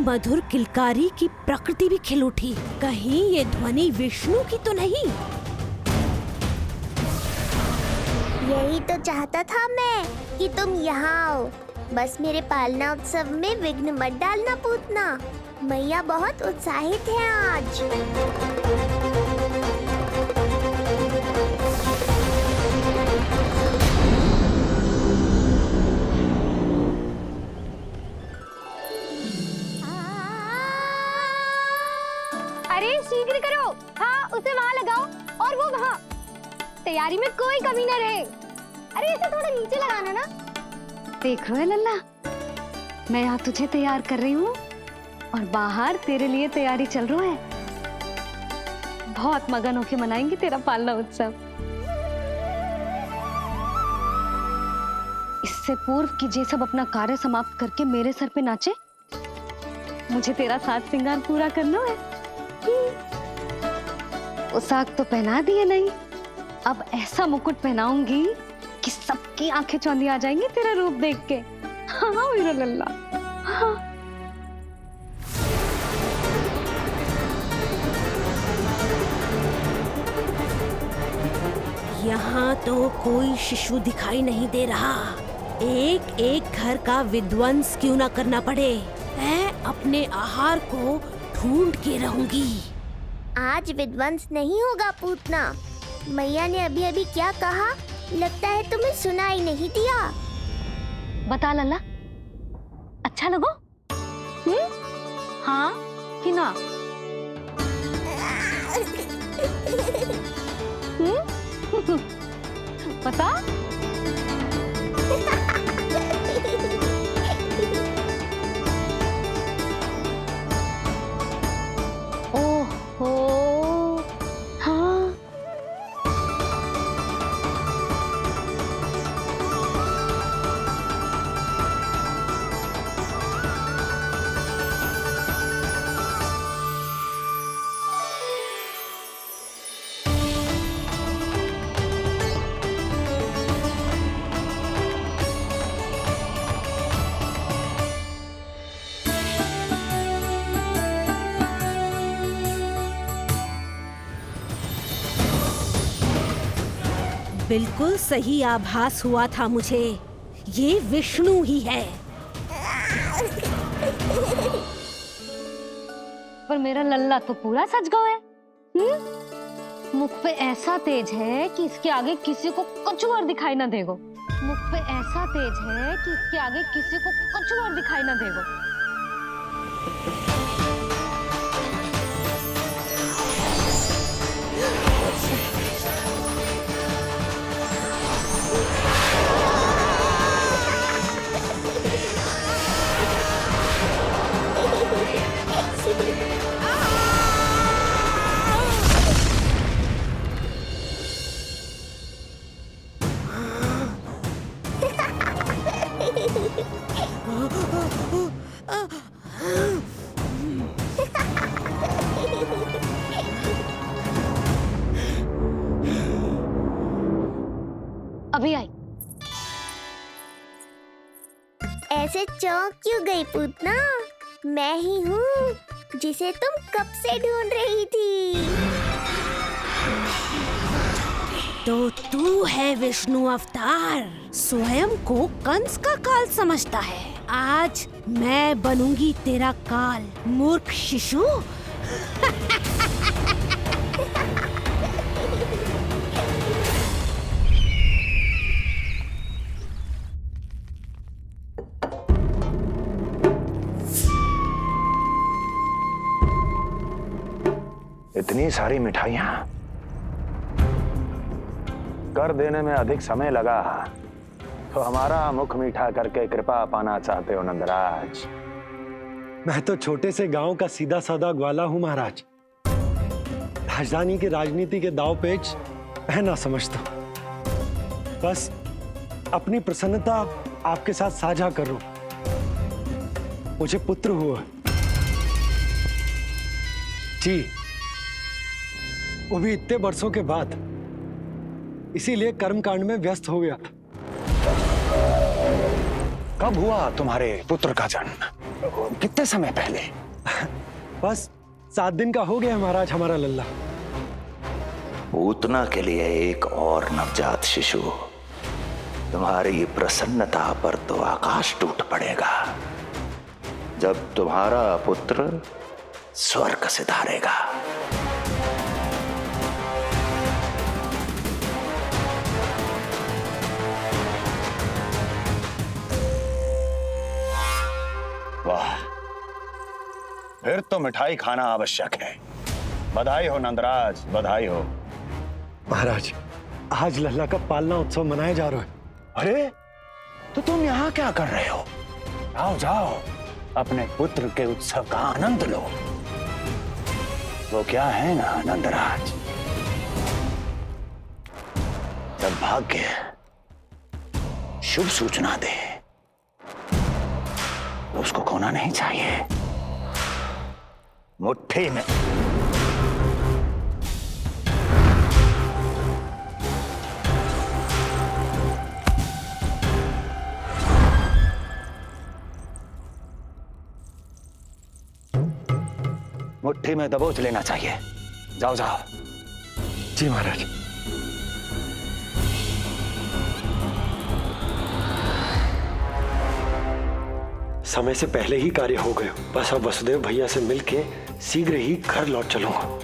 मधुर किलकारी की प्रकृति भी खिल उठी। कहीं ये ध्वनि विष्णु की तो नहीं? यही तो चाहता था मैं कि तुम यहाँ आओ। बस मेरे पालना उत्सव में विघ्न मत डालना पूतना। मैया बहुत उत्साहित है आज। अरे शीघ्र करो। हाँ, उसे वहाँ लगाओ और वो वहाँ। तैयारी में कोई कमी न रहे। अरे इसे थोड़ा नीचे लगाना ना। देख रहे हो लल्ला, मैं यहाँ तुझे तैयार कर रही हूँ और बाहर तेरे लिए तैयारी चल रहा है। बहुत मगन होके मनाएंगे तेरा पालना उत्सव। इससे पूर्व कि जे सब अपना कार्य समाप्त करके मेरे सर पे नाचे, मुझे तेरा साज श्रृंगार पूरा करना है। पोशाक तो पहना दिए नहीं, अब ऐसा मुकुट पहनाऊंगी कि सबकी आंखें चौंधी आ जाएंगी तेरा रूप देख के। हाँ मेरा लल्ला। हाँ। यहाँ तो कोई शिशु दिखाई नहीं दे रहा। एक एक घर का विध्वंस क्यों ना करना पड़े, मैं अपने आहार को ढूंढ के रहूंगी। आज विध्वंस नहीं होगा पूतना। मैया ने अभी अभी क्या कहा? लगता है तुम्हें सुनाई नहीं दिया। बता लल्ला, अच्छा लगो? हाँ कि ना? बता। ओहो, हाँ। बिल्कुल सही आभास हुआ था मुझे, ये विष्णु ही है। पर मेरा लल्ला तो पूरा सज गया है। मुख पे ऐसा तेज है कि इसके आगे किसी को कुछ और दिखाई ना देगो। मुख पे ऐसा तेज है कि इसके आगे किसी को कुछ और दिखाई ना देगो। अभी आई। ऐसे चौंक क्यों गई पूतना? मैं ही हूँ जिसे तुम कब से ढूंढ रही थी। तो तू है विष्णु अवतार, स्वयं को कंस का काल समझता है। आज मैं बनूंगी तेरा काल, मूर्ख शिशु। इतनी सारी मिठाइयां कर देने में अधिक समय लगा, तो हमारा मुख मीठा करके कृपा पाना चाहते हो नंदराज? मैं तो छोटे से गांव का सीधा साधा ग्वाला हूं महाराज। राजधानी की राजनीति के दाव पेच मैं ना समझता। बस अपनी प्रसन्नता आपके साथ साझा करूं। मुझे पुत्र हुआ जी, वो भी इतने वर्षों के बाद। इसीलिए कर्मकांड में व्यस्त हो गया। कब हुआ तुम्हारे पुत्र का जन्म? कितने समय पहले? बस 7 दिन का हो गया महाराज हमारा लल्ला। पूतना के लिए एक और नवजात शिशु, तुम्हारी प्रसन्नता पर तो आकाश टूट पड़ेगा जब तुम्हारा पुत्र स्वर्ग सिधारेगा। वाह, फिर तो मिठाई खाना आवश्यक है। बधाई हो नंदराज, बधाई हो। महाराज, आज लल्ला का पालना उत्सव मनाया जा रहा है। अरे, तो तुम यहाँ क्या कर रहे हो? जाओ जाओ, अपने पुत्र के उत्सव का आनंद लो। वो क्या है ना नंदराज, जब भाग्य शुभ सूचना दे तो उसको खोना नहीं चाहिए। मुट्ठी में मुट्ठी में दबोच लेना चाहिए। जाओ जाओ। जी महाराज। समय से पहले ही कार्य हो गए। बस अब वसुदेव भैया से मिलके शीघ्र ही घर लौट चलूंगा।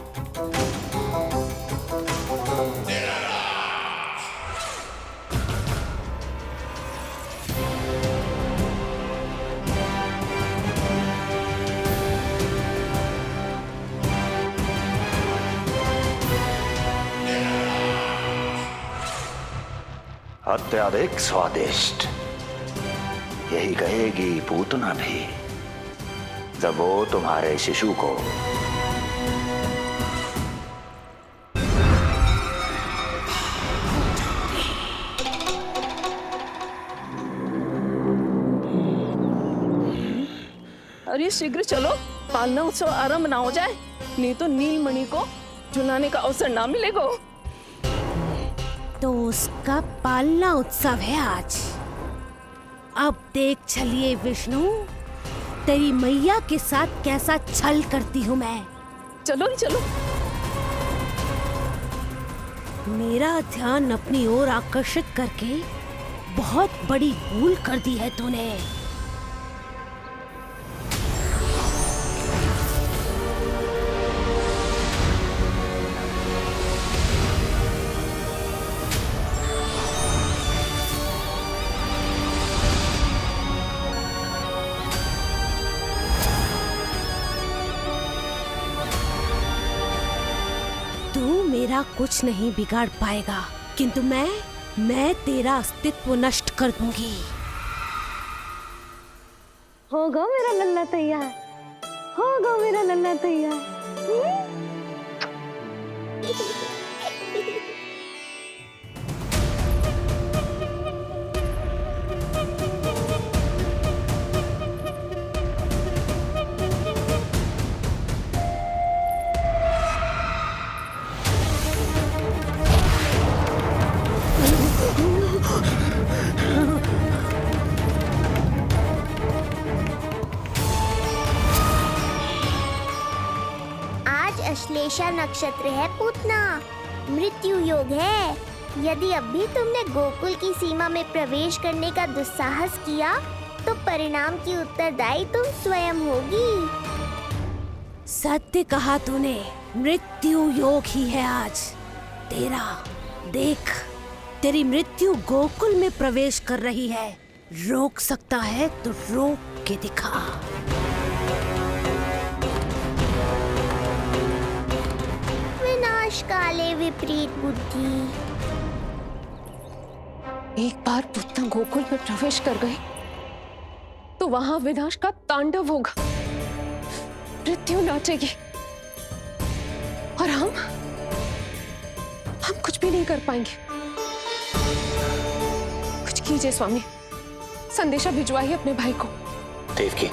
अत्यधिक स्वादिष्ट, यही कहेगी पूतना भी जब वो तुम्हारे शिशु को अरे शीघ्र चलो, पालना उत्सव आरंभ ना हो जाए, नहीं तो नीलमणि को झुलाने का अवसर ना मिलेगा। तो उसका पालना उत्सव है आज। अब देख चलिए विष्णु, तेरी मैया के साथ कैसा छल करती हूँ मैं। चलो चलो। मेरा ध्यान अपनी ओर आकर्षित करके बहुत बड़ी भूल कर दी है तूने। मेरा कुछ नहीं बिगाड़ पाएगा, किंतु मैं तेरा अस्तित्व नष्ट कर दूंगी। होगा मेरा लल्ला तैयार, होगा मेरा लल्ला तैयार। अश्लेषा नक्षत्र है पूतना, मृत्यु योग है। यदि अभी तुमने गोकुल की सीमा में प्रवेश करने का दुस्साहस किया तो परिणाम की उत्तरदायी तुम स्वयं होगी। सत्य कहा तूने, मृत्यु योग ही है आज तेरा। देख, तेरी मृत्यु गोकुल में प्रवेश कर रही है। रोक सकता है तो रोक के दिखा। काले विपरीत बुद्धि। एक बार पूतना गोकुल में प्रवेश कर गए तो वहां विनाश का तांडव होगा, मृत्यु नाचेगी और हम कुछ भी नहीं कर पाएंगे। कुछ कीजिए स्वामी, संदेशा भिजवाइए अपने भाई को। देवकी,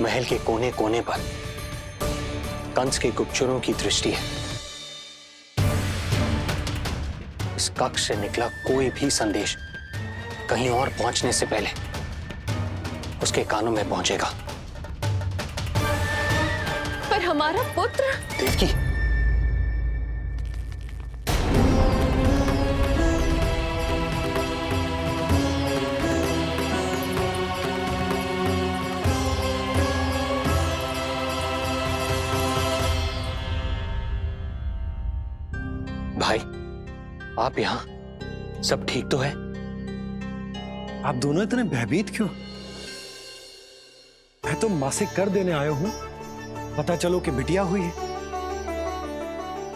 महल के कोने कोने पर कंस के गुप्तचरों की दृष्टि है। इस कक्ष से निकला कोई भी संदेश कहीं और पहुंचने से पहले के कानों में पहुंचेगा। पर हमारा पुत्र। देवकी, भाई आप यहां, सब ठीक तो है? आप दोनों इतने भयभीत क्यों? मैं तो मासिक कर देने आया हूं, पता चलो कि बिटिया हुई है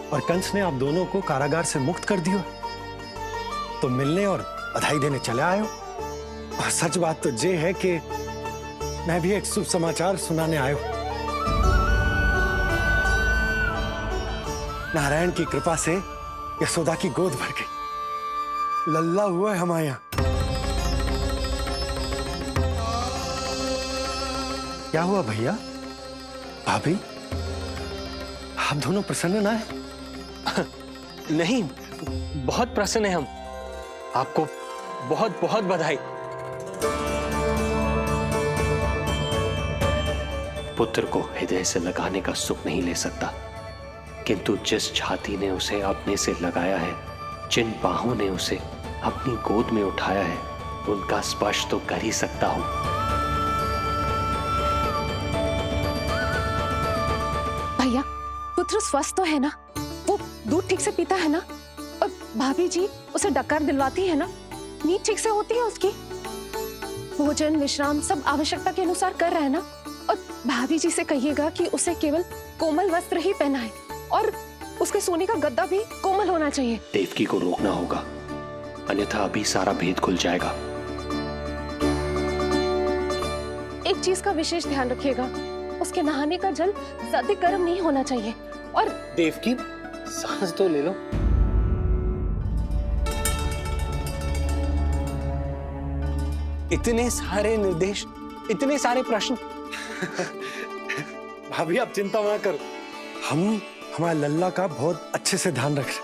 और कंस ने आप दोनों को कारागार से मुक्त कर दिया, तो मिलने और बधाई देने चले आए हो। और सच बात तो ये है कि मैं भी एक शुभ समाचार सुनाने आया हूं। नारायण की कृपा से यशोदा की गोद भर गई, लल्ला हुआ है हमारे यहां। क्या हुआ भैया, भाभी, आप दोनों प्रसन्न ना है? नहीं, बहुत प्रसन्न है हम। आपको बहुत बहुत बधाई। पुत्र को हृदय से लगाने का सुख नहीं ले सकता, किंतु जिस छाती ने उसे अपने से लगाया है, जिन बाहों ने उसे अपनी गोद में उठाया है, उनका स्पर्श तो कर ही सकता हूं। भैया, पुत्र स्वस्थ तो है ना? वो दूध ठीक से पीता है ना? और भाभी जी उसे डकार दिलवाती है ना? नींद ठीक से होती है उसकी? भोजन विश्राम सब आवश्यकता के अनुसार कर रहा है ना? और भाभी जी से कहिएगा कि उसे केवल कोमल वस्त्र ही पहनाए और उसके सोने का गद्दा भी कोमल होना चाहिए। देवकी को रोकना होगा, अन्यथा अभी सारा भेद खुल जाएगा। एक चीज का विशेष ध्यान रखिएगा, उसके नहाने का जल ज्यादा गर्म नहीं होना चाहिए। और देवकी, सांस तो ले लो। इतने सारे निर्देश, इतने सारे प्रश्न। भाभी आप चिंता ना करो, हम हमारे लल्ला का बहुत अच्छे से ध्यान रख रहे।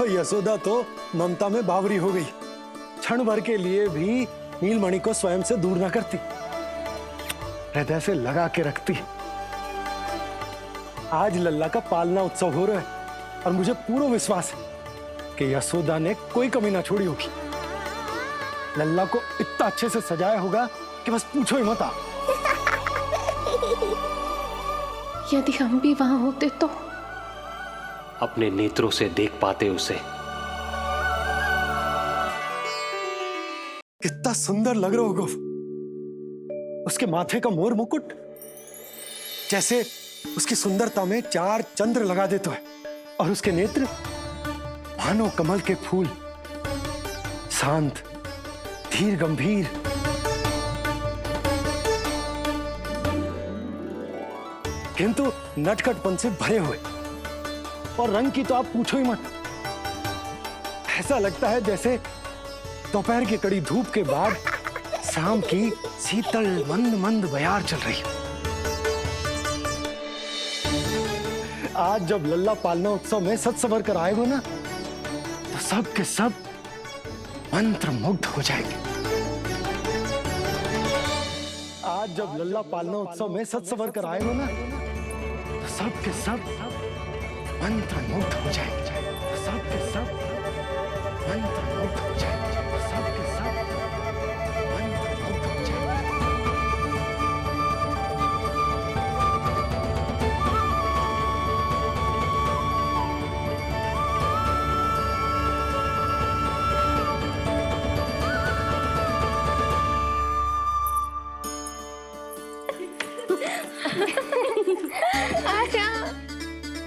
और यशोदा तो ममता में बावरी हो गई, क्षण भर के लिए भी नीलमणि को स्वयं से दूर ना करती, हृदय से लगा के रखती। आज लल्ला का पालना उत्सव हो रहा है और मुझे पूरा विश्वास है कि यशोदा ने कोई कमी ना छोड़ी होगी। लल्ला को इतना अच्छे से सजाया होगा कि बस पूछो ही मत आप। यदि हम भी वहां होते तो? अपने नेत्रों से देख पाते उसे। कितना सुंदर लग रहा होगा उसके माथे का मोर मुकुट, जैसे उसकी सुंदरता में 4 चंद्र लगा देता है। और उसके नेत्र मानो कमल के फूल, शांत, धीर गंभीर। किंतु नटखटपन से भरे हुए, और रंग की तो आप पूछो ही मत। ऐसा लगता है जैसे दोपहर की कड़ी धूप के बाद शाम की शीतल मंद मंद बयार चल रही है। आज जब लल्ला पालना उत्सव में सज संवर कर आए हो ना, तो सब के सब मंत्र मुग्ध हो जाएंगे। आज जब लल्ला पालना उत्सव में सज संवर कर आए हो ना, तो सब के सब मंत्र मुग्ध हो जाएंगे। सब के सब मंत्र मुग्ध हो जाएंगे। सब के सब मंत्र मुग्ध हो जाएंगे।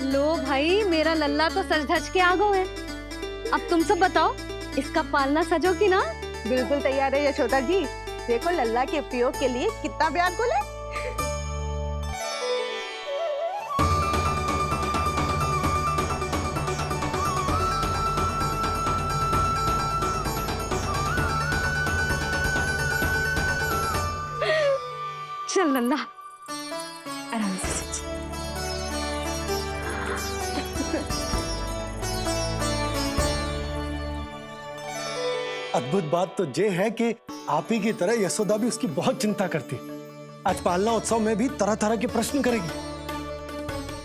लो भाई, मेरा लल्ला तो सज धज के आ गो है। अब तुम सब बताओ, इसका पालना सजो कि ना? बिल्कुल तैयार है यशोदा जी। देखो लल्ला के उपयोग के लिए कितना व्याकुल है। चल लल्ला, आराम से। अद्भुत बात तो ये है कि आप ही की तरह यशोदा भी उसकी बहुत चिंता करती। आज पालना उत्सव में भी तरह तरह के प्रश्न करेगी।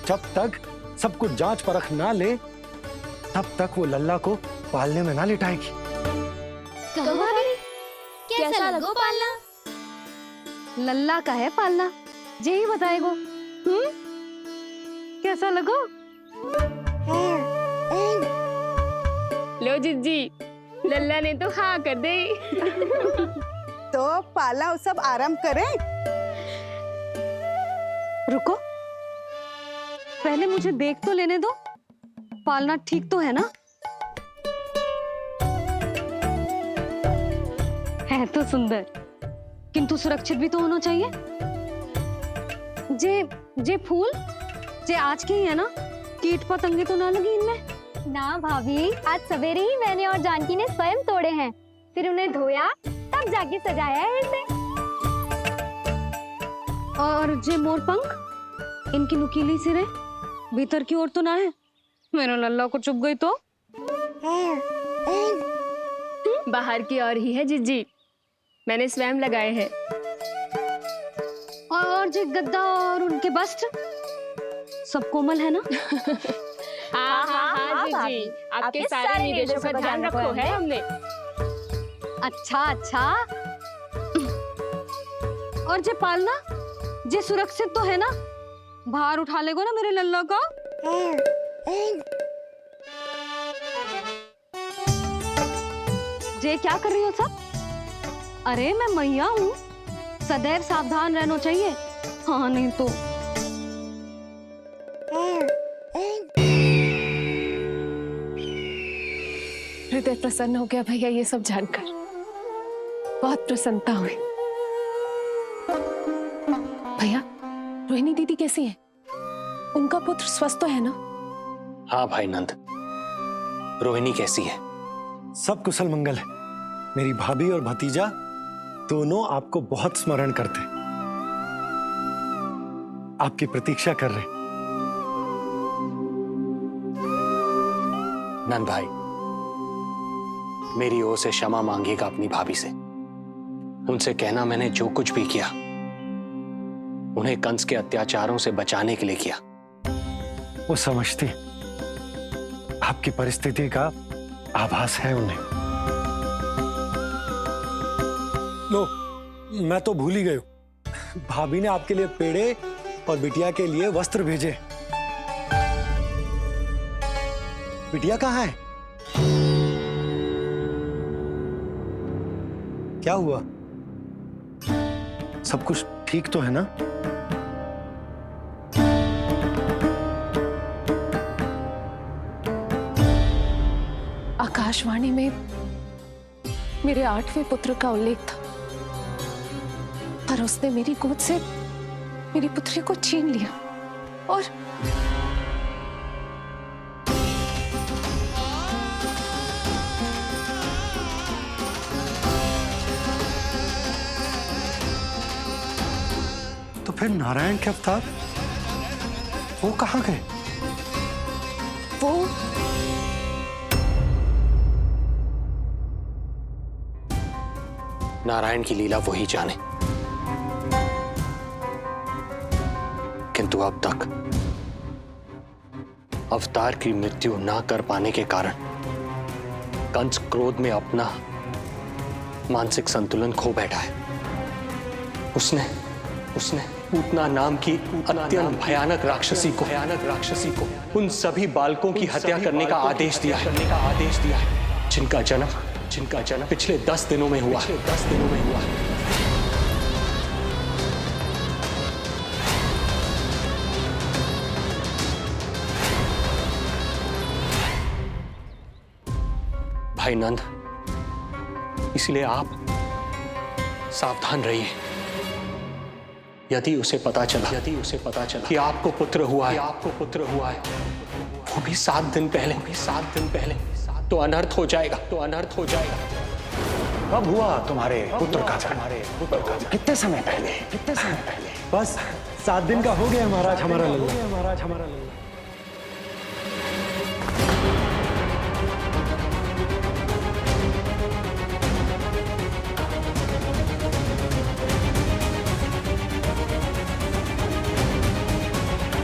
जब तक सब कुछ जांच परख ना ले, तब तक वो लल्ला को पालने में ना लिटाएगी। कहो भाभी, कैसा लगो पालना? लल्ला का है पालना, जे ही बताएगो। कैसा लगो? लो जिज्जी, लल्ला ने तो हाँ कर दे। तो पाला उत्सव आरंभ करें। रुको, पहले मुझे देख तो लेने दो, पालना ठीक तो है ना? है तो सुंदर, किंतु सुरक्षित भी तो होना चाहिए। जे फूल जे आज के ही है ना, कीट पतंगे तो ना लगी इनमें? ना भाभी, आज सवेरे ही मैंने और जानकी ने स्वयं तोड़े हैं, फिर उन्हें धोया, तब जाके सजाया है इसे। और जे मोर पंख, इनकी नुकीली सिरे भीतर की ओर तो ना है? मेरा लल्ला को चुभ गई तो? बाहर की ओर ही है जिज्जी, मैंने स्वयं लगाए हैं। और जे गद्दा और उनके वस्त्र सब कोमल है ना? हाँ जिज्जी, आपके सारे निर्देशों का ध्यान रखो है हमने। अच्छा। और जे पालना, जे सुरक्षित तो है ना? बाहर उठा लेगो ना मेरे लल्ला को? जे क्या कर रही हो सब? अरे मैं मैया हूँ, सदैव सावधान रहना चाहिए। हाँ नहीं तो। हृदय प्रसन्न हो गया भैया ये सब जानकर, बहुत प्रसन्नता हुई। भैया, रोहिणी दीदी कैसी है? उनका पुत्र स्वस्थ तो है ना? हाँ भाई नंद, रोहिणी कैसी है? सब कुशल मंगल है। मेरी भाभी और भतीजा दोनों आपको बहुत स्मरण करते, आपकी प्रतीक्षा कर रहे। नंद भाई, मेरी ओर से क्षमा मांगिएगा अपनी भाभी से। उनसे कहना मैंने जो कुछ भी किया, उन्हें कंस के अत्याचारों से बचाने के लिए किया। वो समझती, आपकी परिस्थिति का आभास है उन्हें। लो, मैं तो भूल ही गई हूं। भाभी ने आपके लिए पेड़े और बिटिया के लिए वस्त्र भेजे। बिटिया कहाँ है? क्या हुआ? सब कुछ ठीक तो है ना? आकाशवाणी में मेरे 8वें पुत्र का उल्लेख था, पर उसने मेरी गोद से मेरी पुत्री को छीन लिया और तो फिर नारायण के अवतार वो कहाँ गए? वो नारायण की लीला वही जाने, किंतु अब तक अवतार की मृत्यु ना कर पाने के कारण कंस क्रोध में अपना मानसिक संतुलन खो बैठा है। उसने पूतना नाम की अत्यंत भयानक राक्षसी को उन सभी बालकों की हत्या करने का आदेश दिया है, जिनका जन्म पिछले 10 दिनों में हुआ। भाई नंद, इसलिए आप सावधान रहिए। यदि उसे पता चला कि आपको पुत्र हुआ है, वो भी 7 दिन पहले, तो अनर्थ हो जाएगा। कब हुआ तुम्हारे पुत्र का जन्म? कितने समय पहले? बस 7 दिन का हो गया महाराज हमारा लल्ला।